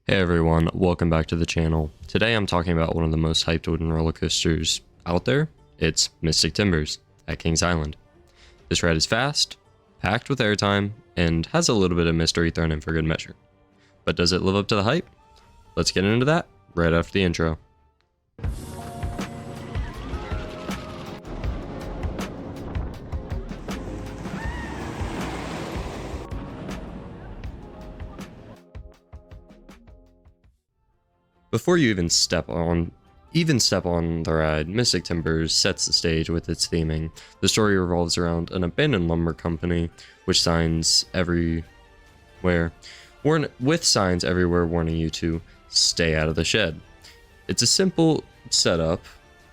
Hey everyone, welcome back to the channel. Today I'm talking about one of the most hyped wooden roller coasters out there. It's Mystic Timbers at Kings Island. This ride is fast, packed with airtime, and has a little bit of mystery thrown in for good measure. But does it live up to the hype? Let's get into that right after the intro. Before you even step on the ride, Mystic Timbers sets the stage with its theming. The story revolves around an abandoned lumber company with signs everywhere warning you to stay out of the shed. It's a simple setup,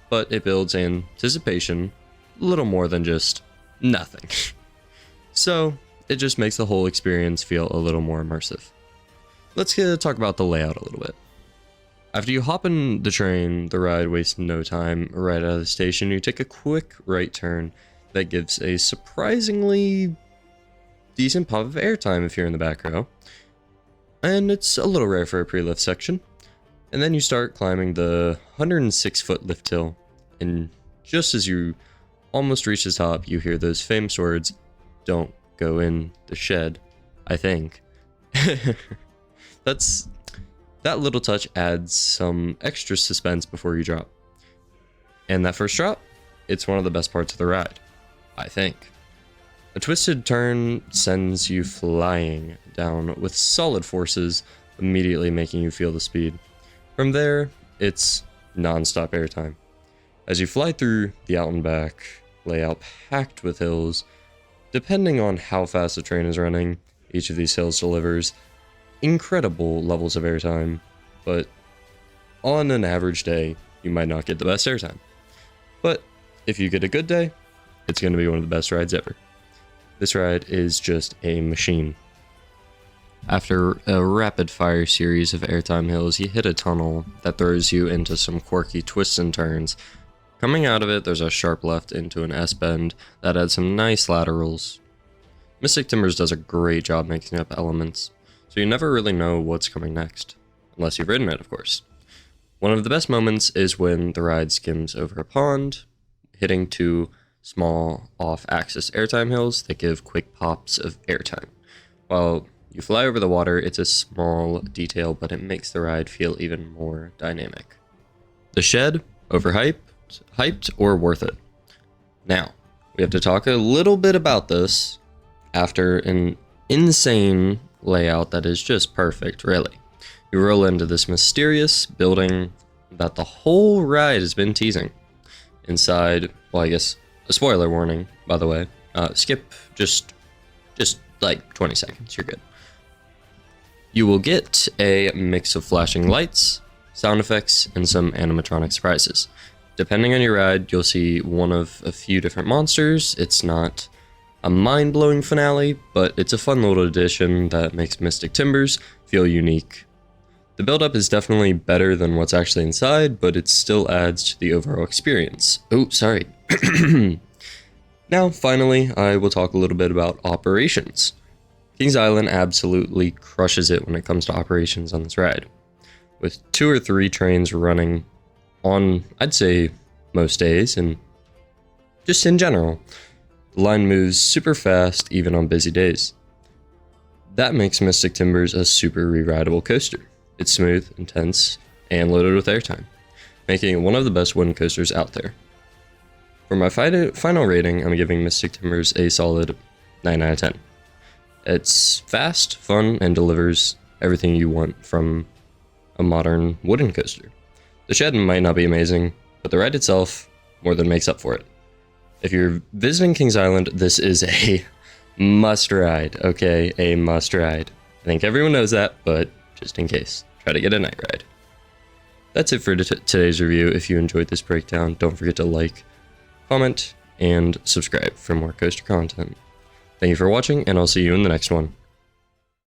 but it builds anticipation a little more than just nothing. So it just makes the whole experience feel a little more immersive. Let's talk about the layout a little bit. After you hop in the train, the ride wastes no time. Right out of the station, you take a quick right turn that gives a surprisingly decent pop of airtime if you're in the back row. And it's a little rare for a pre-lift section. And then you start climbing the 106-foot lift hill. And just as you almost reach the top, you hear those famous words, "Don't go in the shed," I think. That little touch adds some extra suspense before you drop. And that first drop, it's one of the best parts of the ride, I think. A twisted turn sends you flying down with solid forces, immediately making you feel the speed. From there, it's non-stop airtime. As you fly through the out and back layout packed with hills, depending on how fast the train is running, each of these hills delivers incredible levels of airtime, but on an average day, you might not get the best airtime. But if you get a good day, it's going to be one of the best rides ever. This ride is just a machine. After a rapid fire series of airtime hills, you hit a tunnel that throws you into some quirky twists and turns. Coming out of it, there's a sharp left into an S-bend that adds some nice laterals. Mystic Timbers does a great job mixing up elements, so you never really know what's coming next, unless you've ridden it, of course. One of the best moments is when the ride skims over a pond, hitting two small off-axis airtime hills that give quick pops of airtime. While you fly over the water, it's a small detail, but it makes the ride feel even more dynamic. The shed, hyped, or worth it? Now, we have to talk a little bit about this after an insane layout that is just perfect, really. You roll into this mysterious building that the whole ride has been teasing. Inside, well, I guess a spoiler warning, by the way. Skip just like 20 seconds, you're good. You will get a mix of flashing lights, sound effects, and some animatronic surprises. Depending on your ride, you'll see one of a few different monsters. It's not a mind-blowing finale, but it's a fun little addition that makes Mystic Timbers feel unique. The build-up is definitely better than what's actually inside, but it still adds to the overall experience. Oh, sorry. Now, finally, I will talk a little bit about operations. Kings Island absolutely crushes it when it comes to operations on this ride. With 2 or 3 trains running on, I'd say, most days, and just in general, the line moves super fast even on busy days. That makes Mystic Timbers a super re-rideable coaster. It's smooth, intense, and loaded with airtime, making it one of the best wooden coasters out there. For my final rating, I'm giving Mystic Timbers a solid 9 out of 10. It's fast, fun, and delivers everything you want from a modern wooden coaster. The shed might not be amazing, but the ride itself more than makes up for it. If you're visiting Kings Island, this is a must ride, okay? A must ride. I think everyone knows that, but just in case, try to get a night ride. That's it for today's review. If you enjoyed this breakdown, don't forget to like, comment, and subscribe for more coaster content. Thank you for watching, and I'll see you in the next one.